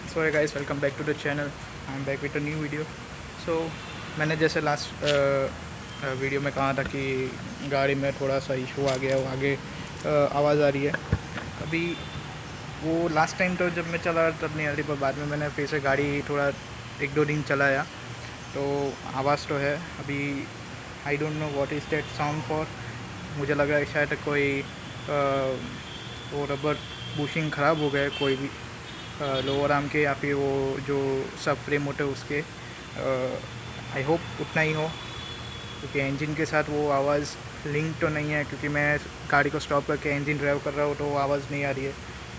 So hey guys, welcome back to the channel. I am back with a new video. So मैंने जैसे last video में कहा था कि गाड़ी में थोड़ा सा इशू आ गया, वो आगे आवाज़ आ रही है। अभी वो लास्ट टाइम तो जब मैं चला तब नहीं आ रही, पर बाद में मैंने फिर से गाड़ी थोड़ा एक दो दिन चलाया तो आवाज़ तो है। अभी आई don't know what is that sound for. मुझे लग रहा है शायद कोई वो रबर बुशिंग ख़राब हो गया है, कोई भी लोअर आर्म के या फिर वो जो सब फ्रेम होते हैं उसके। आई होप उतना ही हो, क्योंकि इंजन के साथ वो आवाज़ लिंक तो नहीं है। क्योंकि मैं गाड़ी को स्टॉप करके इंजन ड्राइव कर रहा हूँ तो वो आवाज़ नहीं आ रही है,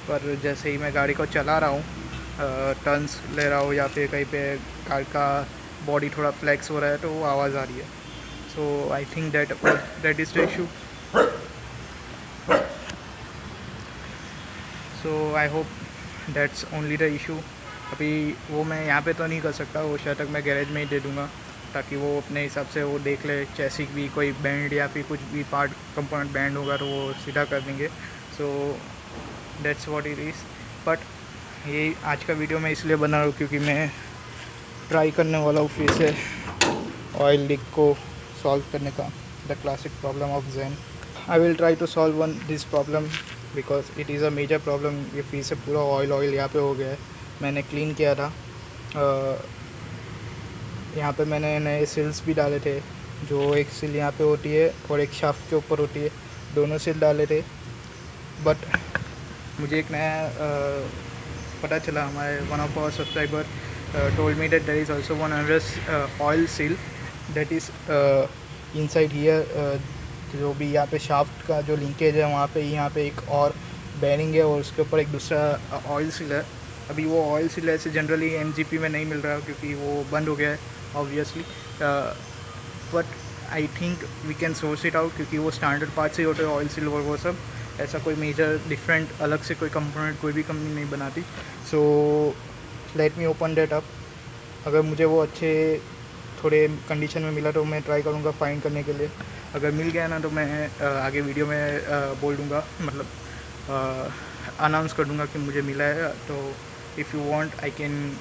पर जैसे ही मैं गाड़ी को चला रहा हूँ, टर्न्स ले रहा हूँ या फिर कहीं पे कार का बॉडी थोड़ा फ्लेक्स हो रहा है तो वो आवाज़ आ रही है। So I think that is the issue. So I hope that's only the issue. अभी वो मैं यहाँ पे तो नहीं कर सकता, वो शायद तक मैं गैरेज में ही दे दूँगा ताकि वो अपने हिसाब से वो देख ले। चैसिक भी कोई बैंड या फिर कुछ भी पार्ट कंपोनेंट बैंड होगा तो वो सीधा कर देंगे। So that's what it is. But ये आज का वीडियो मैं इसलिए बना रहा हूँ क्योंकि मैं ट्राई करने वाला हूँ फिर से ऑयल लीक को सॉल्व करने का, the classic problem of Zen. I will try to solve this problem because it is a major problem. ये फिर से पूरा ऑयल यहाँ पे हो गया है। मैंने क्लीन किया था, यहाँ पे मैंने नए सील्स भी डाले थे। जो एक सील यहाँ पे होती है और एक शाफ्ट के ऊपर होती है, दोनों सील डाले थे। बट मुझे एक नया पता चला, हमारे one of our subscriber told me that there is also one another oil seal that is inside here. जो भी यहाँ पे शाफ्ट का जो लिंकेज है वहाँ पे यहाँ पे एक और बेरिंग है और उसके ऊपर एक दूसरा ऑयल सील है। अभी वो ऑयल सील ऐसे जनरली एमजीपी में नहीं मिल रहा क्योंकि वो बंद हो गया है obviously. But I think we can source it out क्योंकि वो स्टैंडर्ड पार्ट से होते हैं ऑयल सील और वो सब। ऐसा कोई मेजर डिफरेंट अलग से कोई कंपोनेंट कोई भी कंपनी नहीं बनाती। So let me open that up. अगर मुझे वो अच्छे थोड़े कंडीशन में मिला तो मैं ट्राई करूँगा फाइंड करने के लिए। अगर मिल गया ना तो मैं आगे वीडियो में बोल दूँगा, मतलब अनाउंस कर दूँगा कि मुझे मिला है। तो if you want I can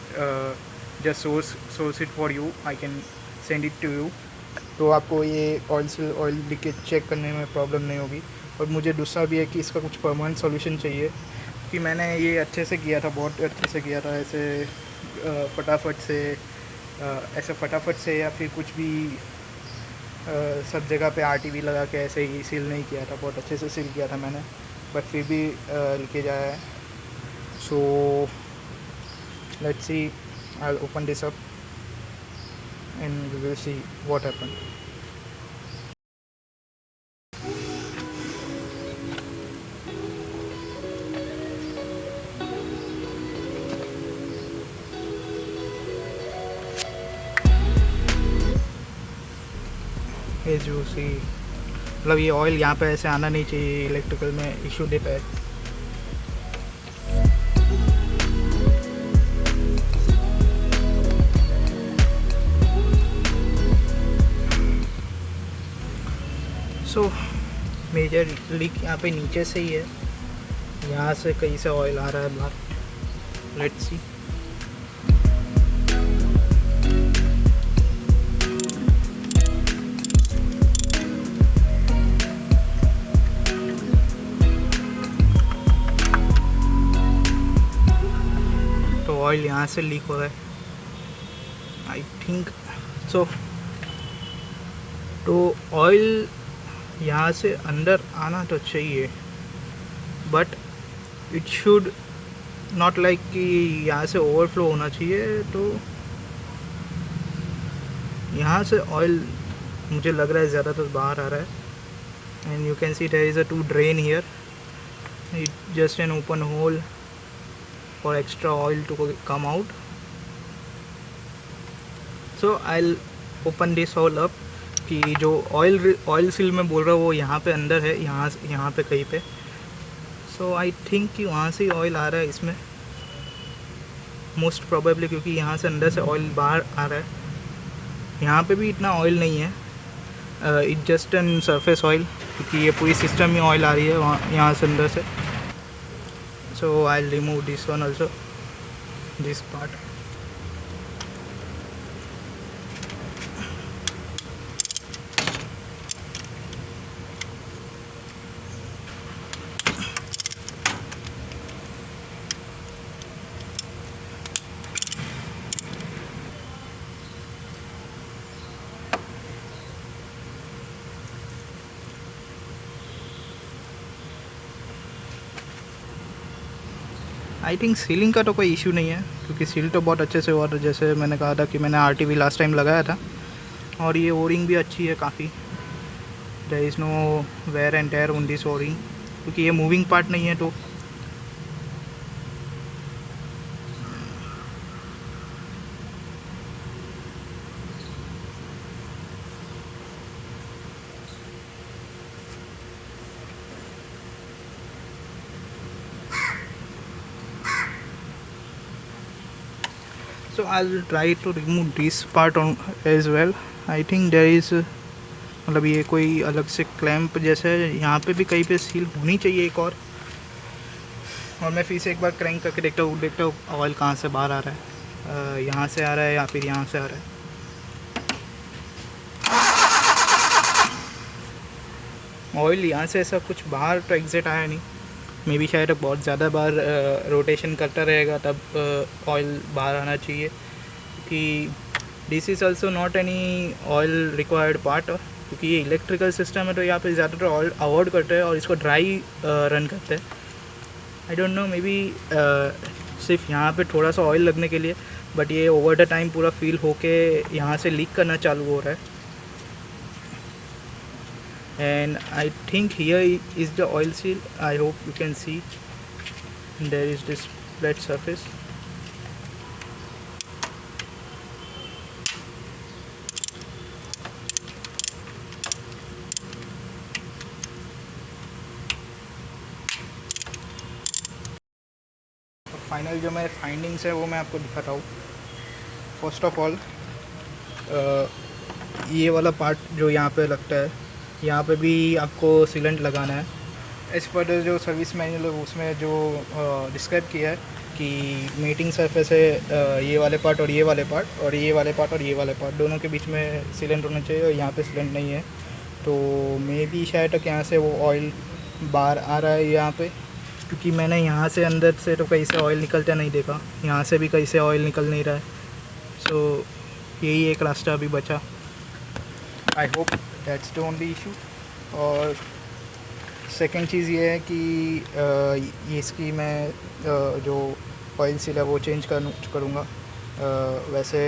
just source it for you, I can send it to you. तो आपको ये ऑयल लीकेज चेक करने में प्रॉब्लम नहीं होगी। और मुझे दूसरा भी है कि इसका कुछ परमानेंट सॉल्यूशन चाहिए, कि मैंने ये अच्छे से किया था, बहुत अच्छे से किया था, ऐसे फटाफट से या फिर कुछ भी सब जगह पे आरटीवी लगा के ऐसे ही सील नहीं किया था। बहुत अच्छे से सील किया था मैंने, बट फिर भी लीकेज आया है। So let's see, I will open this up and we will see what happen. As you see, मतलब ये ऑयल यहाँ पे ऐसे आना नहीं चाहिए, इलेक्ट्रिकल में इशू देता है। सो मेजर लीक यहाँ पे नीचे से ही है, यहाँ से कहीं से ऑयल आ रहा है बाहर। Let's see. तो ऑयल यहाँ से लीक हो रहा है आई थिंक सो। तो ऑयल यहाँ से अंदर आना तो चाहिए, but it should not like कि यहाँ से ओवरफ्लो होना चाहिए। तो यहाँ से ऑयल मुझे लग रहा है ज़्यादातर बाहर आ रहा है। And you can see there is a to drain here, it just an open hole for extra oil to come out. So I'll open this all up कि जो ऑयल सील में बोल रहा हूँ वो यहाँ पे अंदर है, यहाँ पे कहीं पे। सो आई थिंक कि वहाँ से ऑयल आ रहा है इसमें मोस्ट प्रोबेबली, क्योंकि यहाँ से अंदर से ऑयल बाहर आ रहा है। यहाँ पे भी इतना ऑयल नहीं है, it just N surface oil, क्योंकि ये पूरी सिस्टम में ऑयल आ रही है वहाँ यहाँ से अंदर से। So I'll remove this one also. this part. I think ceiling का तो कोई इशू नहीं है, क्योंकि सील तो बहुत अच्छे से हुआ था। जैसे मैंने कहा था कि मैंने RTV लास्ट टाइम लगाया था, और ये ओरिंग भी अच्छी है काफ़ी। There is no wear and tear on this O ring, क्योंकि ये मूविंग पार्ट नहीं है। तो so I'll try to remove this part on as well. I think there is मतलब ये कोई अलग से क्लैंप जैसे है, यहाँ पे भी कहीं पे सील होनी चाहिए एक और मैं फिर से एक बार क्रैंक करके देखता हूँ ऑयल कहाँ से बाहर आ रहा है, यहाँ से आ रहा है या फिर यहाँ से आ रहा है। ऑयल यहाँ से ऐसा कुछ बाहर तो एग्जिट आया नहीं, मे बी शायद बहुत ज़्यादा बार रोटेशन करता रहेगा तब ऑयल बाहर आना चाहिए, क्योंकि this is also not any oil required part, क्योंकि ये इलेक्ट्रिकल सिस्टम है। तो यहाँ पे ज़्यादातर ऑयल अवॉइड करते हैं और इसको ड्राई रन करते हैं। आई डोंट नो, मे बी सिर्फ यहाँ पे थोड़ा सा ऑयल लगने के लिए, बट ये ओवर द टाइम पूरा फील होके यहाँ से लीक करना चालू हो रहा है। And I think here is the oil seal. I hope you can see there is this flat surface. Final जो मेरे फाइंडिंग्स है वो मैं आपको दिखाता हूँ। फर्स्ट ऑफ ऑल ये वाला पार्ट जो यहाँ पे लगता है, यहाँ पे भी आपको सीलेंट लगाना है। एज पर जो सर्विस मैनुअल है उसमें जो डिस्क्राइब किया है कि मीटिंग सरफेस है ये वाले पार्ट और ये वाले पार्ट और ये वाले पार्ट और ये वाले पार्ट, दोनों के बीच में सीलेंट होना चाहिए, और यहाँ पे सीलेंट नहीं है। तो मे बी शायद तक यहाँ से वो ऑयल बाहर आ रहा है यहाँ पे, क्योंकि मैंने यहाँ से अंदर से तो कहीं से ऑयल निकलता नहीं देखा, यहाँ से भी कहीं से ऑयल निकल नहीं रहा है। सो यही एक रास्ता अभी बचा। आई hope that's the only issue. और सेकेंड चीज़ ये है कि ये इसकी मैं जो ऑयल सील है वो चेंज करूँगा। वैसे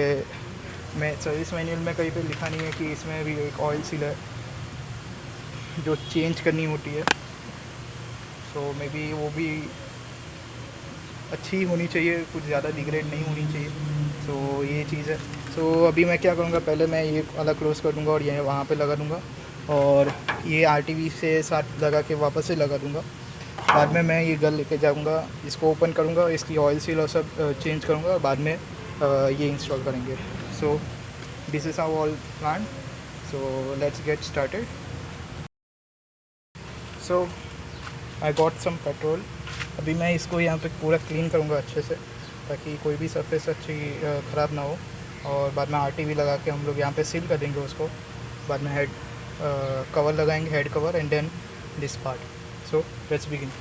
मैं सर्विस मैनुअल में कहीं पे लिखा नहीं है कि इसमें भी एक ऑयल सील है जो चेंज करनी होती है। सो मे बी वो भी अच्छी होनी चाहिए, कुछ ज़्यादा डिग्रेड नहीं होनी चाहिए। सो ये चीज़ है। सो अभी मैं क्या करूँगा, पहले मैं ये अलग क्लोज़ कर दूँगा और ये वहाँ पे लगा दूँगा, और ये RTV से साथ लगा के वापस से लगा दूँगा। बाद में मैं ये गन लेके जाऊँगा, इसको ओपन करूँगा, इसकी ऑयल सील और सब चेंज करूँगा, और बाद में ये इंस्टॉल करेंगे। So this is how all plan. So let's get started. So I got some petrol. अभी मैं इसको यहाँ पे पूरा क्लीन करूँगा अच्छे से, ताकि कोई भी सरफेस अच्छी ख़राब ना हो, और बाद में RTV लगा के हम लोग यहाँ पे सील कर देंगे उसको। बाद में हेड कवर लगाएंगे, head cover, and then this part. So let's begin.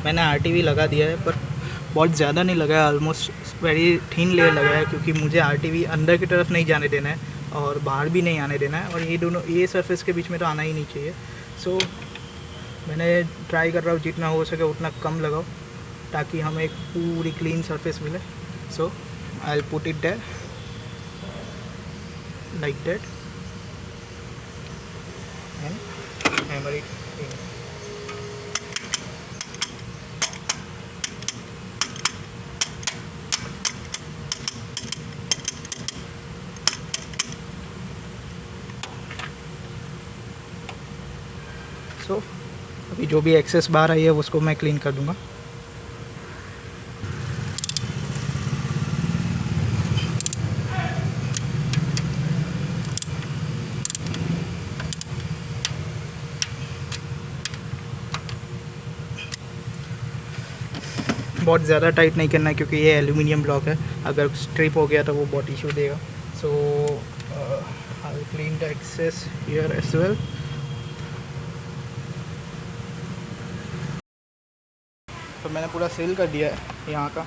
मैंने RTV लगा दिया है, पर बहुत ज़्यादा नहीं लगाया, ऑलमोस्ट वेरी थिन लेयर लगाया है, क्योंकि मुझे RTV अंदर की तरफ नहीं जाने देना है और बाहर भी नहीं आने देना है, और ये दोनों ये सरफेस के बीच में तो आना ही नहीं चाहिए। सो मैंने ट्राई कर रहा हूँ जितना हो सके उतना कम लगाओ, ताकि हमें एक पूरी क्लीन सरफेस मिले। So I will put it there like that and. and hammer it in. So अभी जो भी एक्सेस बाहर आई है उसको मैं क्लीन कर दूँगा। बहुत ज़्यादा टाइट नहीं करना है क्योंकि ये एल्यूमिनियम ब्लॉक है, अगर स्ट्रिप हो गया तो वो बहुत इशू देगा। So I will clean the access here as well. तो मैंने पूरा सील कर दिया है यहाँ का,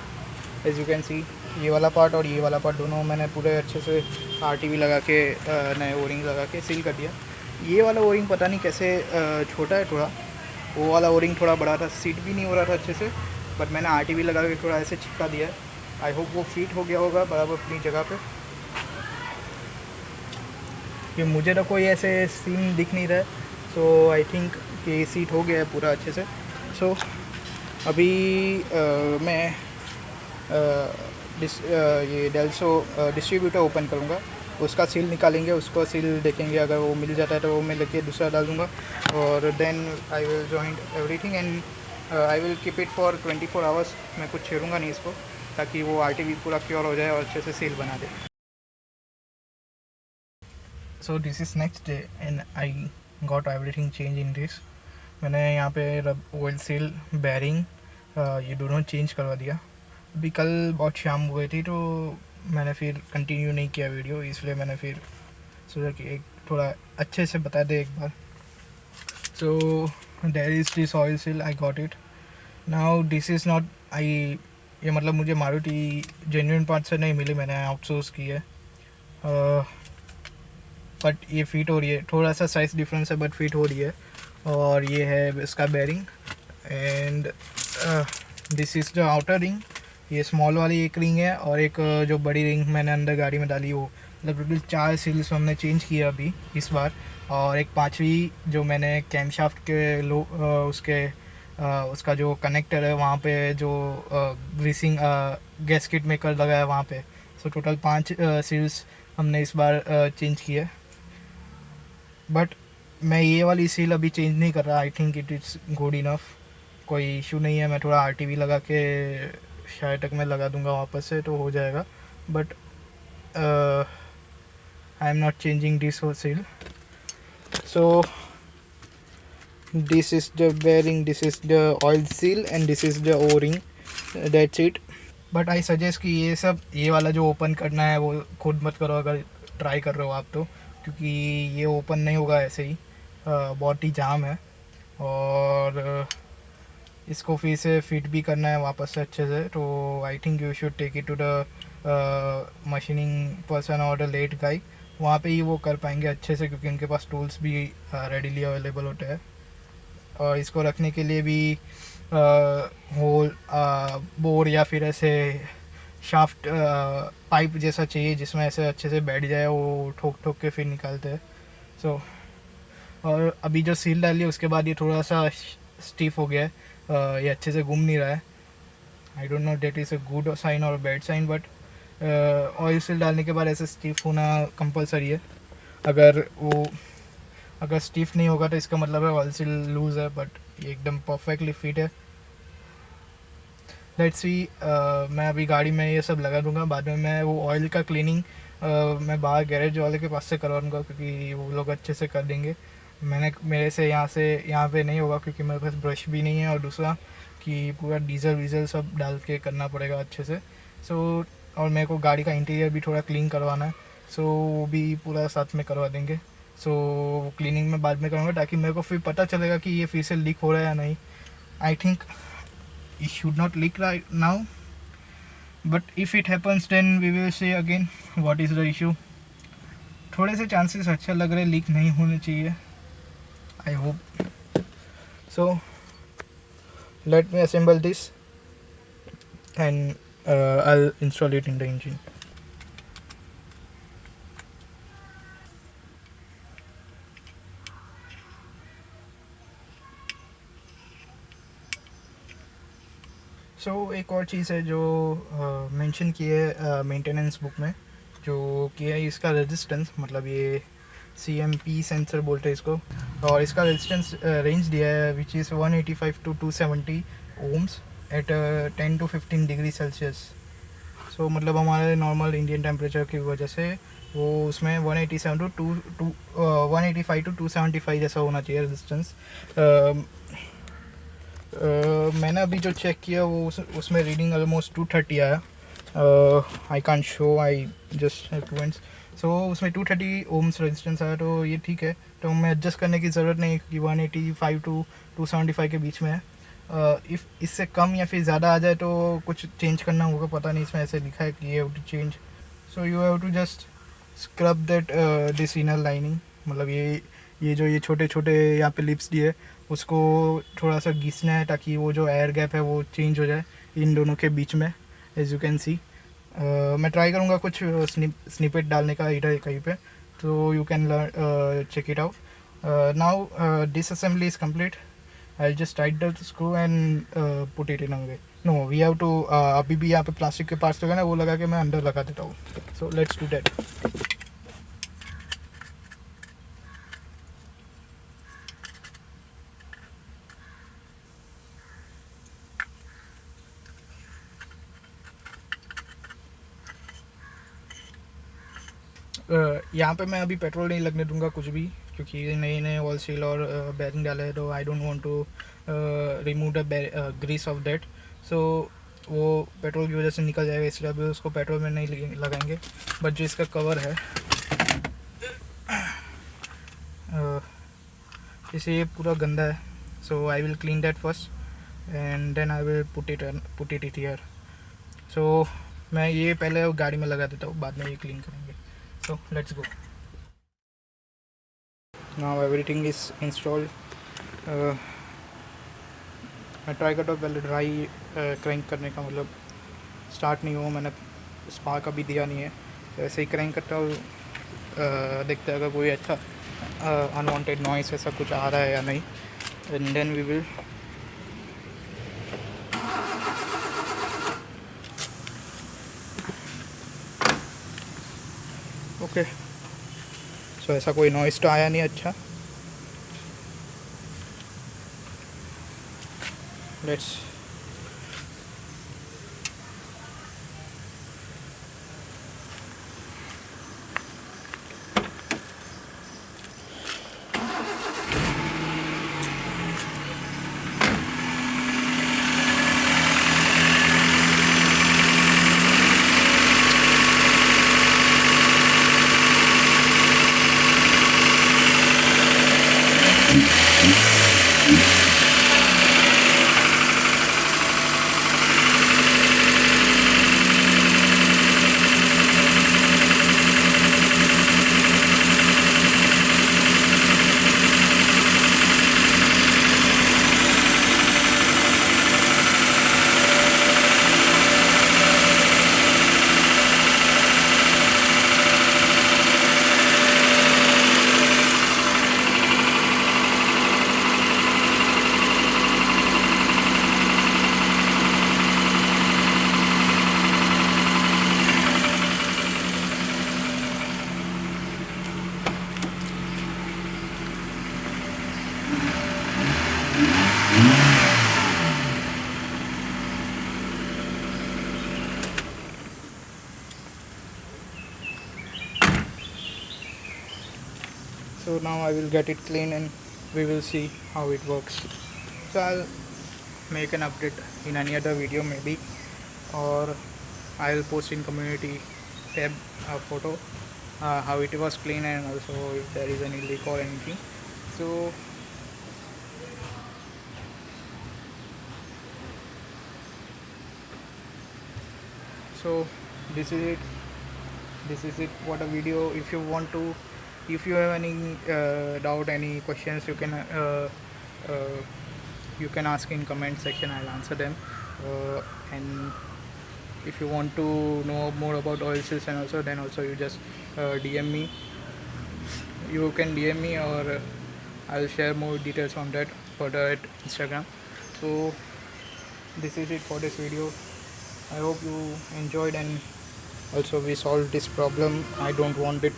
एज यू कैन सी। ये वाला पार्ट और ये वाला पार्ट दोनों मैंने पूरे अच्छे से RTV लगा के नए ओरिंग लगा के सील कर दिया। ये वाला ओरिंग पता नहीं कैसे छोटा है थोड़ा, वो वाला ओरिंग थोड़ा बड़ा था, सीट भी नहीं हो रहा था अच्छे से, बट मैंने RTV लगा के थोड़ा ऐसे चिपका दिया है। आई होप वो फिट हो गया होगा बराबर अपनी जगह पे। कि मुझे तो कोई ऐसे सीन दिख नहीं रहा है, सो आई थिंक कि सीट हो गया है पूरा अच्छे से। सो अभी मैं ये डेल्सो डिस्ट्रीब्यूटर ओपन करूँगा, उसका सील निकालेंगे, उसको सील देखेंगे, अगर वो मिल जाता है तो वो मैं लेके दूसरा डाल दूँगा, और then I will join everything and I will keep it for 24 hours. मैं कुछ छेड़ूँगा नहीं इसको, ताकि वो RTV पूरा क्योर हो जाए और अच्छे से सील बना दे। So this is next day and I got everything change in this. मैंने यहाँ पे ऑयल सील, बैरिंग, ये दोनों चेंज करवा दिया। अभी कल बहुत शाम हो गई थी तो मैंने फिर कंटिन्यू नहीं किया वीडियो, इसलिए मैंने फिर सोचा कि एक थोड़ा अच्छे से बता दे एक बार। So there is this oil seal, I got it now. This is not I, ये मतलब मुझे मारुति जेन्युइन पार्ट से नहीं मिली, मैंने आउटसोर्स की है, बट ये फिट हो रही है। थोड़ा सा साइज़ डिफरेंस है बट फिट हो रही है। और ये है इसका bearing and this is the outer ring. ये स्मॉल वाली एक रिंग है और एक जो बड़ी रिंग मैंने अंदर गाड़ी में डाली वो, मतलब टोटल 4 सील्स हमने चेंज किया अभी इस बार। और एक 5वीं जो मैंने कैमशाफ्ट के उसके उसका जो कनेक्टर है वहाँ पे जो ग्रीसिंग गैस्केट मेकर लगा है वहाँ पे। सो टोटल 5 सील्स हमने इस बार चेंज किए, बट मैं ये वाली सील अभी चेंज नहीं कर रहा। I think it is good enough, कोई इशू नहीं है। मैं थोड़ा RTV लगा के शायद तक मैं लगा दूंगा वापस से तो हो जाएगा, but I am not changing this seal. So this is the bearing, this is the oil seal and this is the O ring, that's it. But I suggest कि ये सब, ये वाला जो ओपन करना है वो खुद मत करो अगर ट्राई कर रहे हो आप तो, क्योंकि ये ओपन नहीं होगा ऐसे ही, बहुत ही जाम है। और इसको फिर से फिट भी करना है वापस से अच्छे से, तो I think you should take it to the machining person और द लेट गाई, वहाँ पे ही वो कर पाएंगे अच्छे से, क्योंकि उनके पास टूल्स भी रेडीली अवेलेबल होते हैं। और इसको रखने के लिए भी होल बोर या फिर ऐसे शाफ्ट पाइप जैसा चाहिए जिसमें ऐसे अच्छे से बैठ जाए, वो ठोक ठोक के फिर निकालते हैं। सो और अभी जो सील डाली है उसके बाद ये थोड़ा सा स्टीफ हो गया है, ये अच्छे से घूम नहीं रहा है। I don't know that is a good sign और bad sign, but oil seal डालने के बाद ऐसे स्टीफ होना कंपलसरी है। अगर स्टीफ नहीं होगा तो इसका मतलब है ऑयल सील लूज़ है, बट ये एकदम परफेक्टली फिट है। लेट्स सी, मैं अभी गाड़ी में ये सब लगा दूंगा, बाद में मैं वो ऑयल का क्लीनिंग मैं बाहर गैरेज वाले के पास से करवा दूँगा, क्योंकि वो लोग अच्छे से कर देंगे। मेरे से यहाँ पे नहीं होगा, क्योंकि मेरे पास ब्रश भी नहीं है, और दूसरा कि पूरा डीजल वीज़ल सब डाल के करना पड़ेगा अच्छे से। सो और मेरे को गाड़ी का इंटीरियर भी थोड़ा क्लीन करवाना है, सो वो भी पूरा साथ में करवा देंगे। सो वो क्लीनिंग में बाद में करूँगा, ताकि मेरे को फिर पता चलेगा कि ये फिर से लीक हो रहा है या नहीं। I think it should not leak right now, but if it happens then we will see again what is the issue. थोड़े से चांसेस अच्छा लग रहे, लीक नहीं होने चाहिए, I hope. So let me assemble this and I'll install it in the engine. सो एक और चीज़ है जो मेंशन की है मेंटेनेंस बुक में, जो कि है इसका रेजिस्टेंस, मतलब ये CMP सेंसर बोलते हैं इसको, और इसका रेजिस्टेंस रेंज दिया है which is 185 to 270 ohms at 10 to 15 degree Celsius. So मतलब हमारे नॉर्मल इंडियन टेम्परेचर की वजह से वो उसमें 187 to 185 to 275 जैसा होना चाहिए रेजिस्टेंस। मैंने अभी जो चेक किया वो उसमें रीडिंग ऑलमोस्ट 230 आया। I can't show, I just have so उसमें 230 ओम्स रेजिस्टेंस आया, तो ये ठीक है। तो हमें एडजस्ट करने की ज़रूरत नहीं कि 185 to 275 के बीच में है। इफ़ इससे कम या फिर ज़्यादा आ जाए तो कुछ चेंज करना होगा, पता नहीं, इसमें ऐसे लिखा है कि you have to change. So you have to just scrub that this inner lining, मतलब ये जो ये छोटे छोटे यहाँ पे लिप्स दिए उसको थोड़ा सा घिसना है ताकि वो जो एयर गैप है वो चेंज हो जाए इन दोनों के बीच में, एज यू कैन सी। मैं ट्राई करूँगा कुछ स्निपेट डालने का इधर कहीं पे, तो you can check it out. Now this assembly is complete. I'll just tight the screw and put it in a way. No, we have to अभी भी यहाँ पे प्लास्टिक के पार्ट्स लगा ना, वो लगा के मैं अंदर लगा देता हूँ। So let's do that. यहाँ पे मैं अभी पेट्रोल नहीं लगने दूंगा कुछ भी, क्योंकि नए नए ऑयल सील और बैरिंग डाले हैं, तो I don't want to remove the grease off that. So वो पेट्रोल की वजह से निकल जाएगा, इसलिए अभी उसको पेट्रोल में नहीं लगाएंगे। बट जो इसका कवर है इसे ये पूरा गंदा है, so I will clean that first and then I will put it here. So मैं ये पहले गाड़ी में लगा देता हूँ, बाद में ये क्लीन करेंगे। So let's go. Now everything is installed. मैं ट्राई करता हूँ पहले ड्राई क्रैंक करने का, मतलब स्टार्ट नहीं हुआ, मैंने स्पार्क अभी दिया नहीं है, तो ऐसे ही क्रैंक करता हूँ। देखते हैं अगर कोई अच्छा अनवांटेड नॉइस ऐसा कुछ आ रहा है या नहीं, and then we will okay. So ऐसा कोई नॉइस तो आया नहीं अच्छा। Let's so now I will get it clean and we will see how it works. So I'll make an update in any other video maybe, or I'll post in community tab a photo how it was clean, and also if there is any leak or anything. So this is it what a video. If you have any doubt, any questions, you can ask in comment section, I'll answer them. And if you want to know more about oil seals and also, then also you just DM me. You can DM me, or I'll share more details on that further at Instagram. So this is it for this video. I hope you enjoyed, and also we solved this problem. I don't want it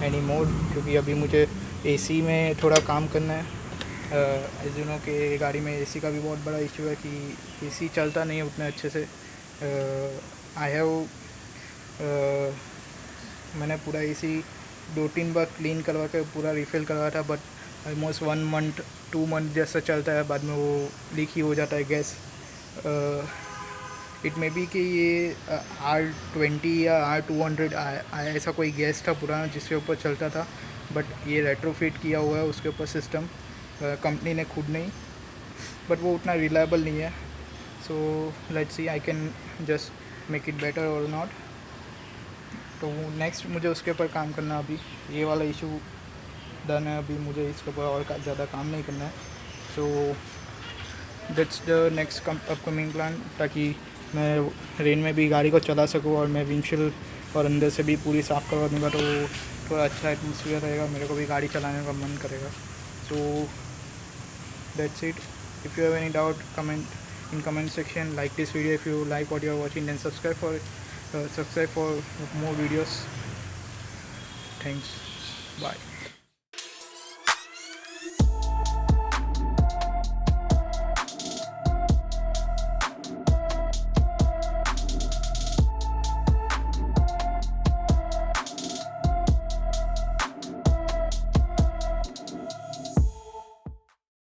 any more, क्योंकि अभी मुझे AC में थोड़ा काम करना है। As you know कि गाड़ी में एसी का भी बहुत बड़ा इशू है कि एसी चलता नहीं है उतने अच्छे से। आई हैव मैंने पूरा एसी 2-3 बार क्लीन करवा के पूरा रिफ़िल करवाया था, बट ऑलमोस्ट 1 मंथ 2 मंथ जैसा चलता है, बाद में वो लीक ही हो जाता है गैस। इट मे बी कि ये R20 या R200 ऐसा कोई गैस था पुराना जिसके ऊपर चलता था, बट ये रेट्रोफिट किया हुआ है उसके ऊपर सिस्टम, कंपनी ने खुद नहीं, बट वो उतना रिलायबल नहीं है। So let's see I can just make it better और नॉट। तो नेक्स्ट मुझे उसके ऊपर काम करना, अभी ये वाला इशू डन है, अभी मुझे इसके ऊपर और ज़्यादा काम नहीं करना है। So that's the next upcoming plan, ताकि मैं रेन में भी गाड़ी को चला सकूँ और मैं विंडशील्ड और अंदर से भी पूरी साफ़ करवा दूँगा, तो थोड़ा अच्छा एटमोसफियर रहेगा, मेरे को भी गाड़ी चलाने का मन करेगा। So that's it. If you have any doubt, comment in comment section. Like this video if you like what you are watching, then subscribe for more videos. Thanks. Bye.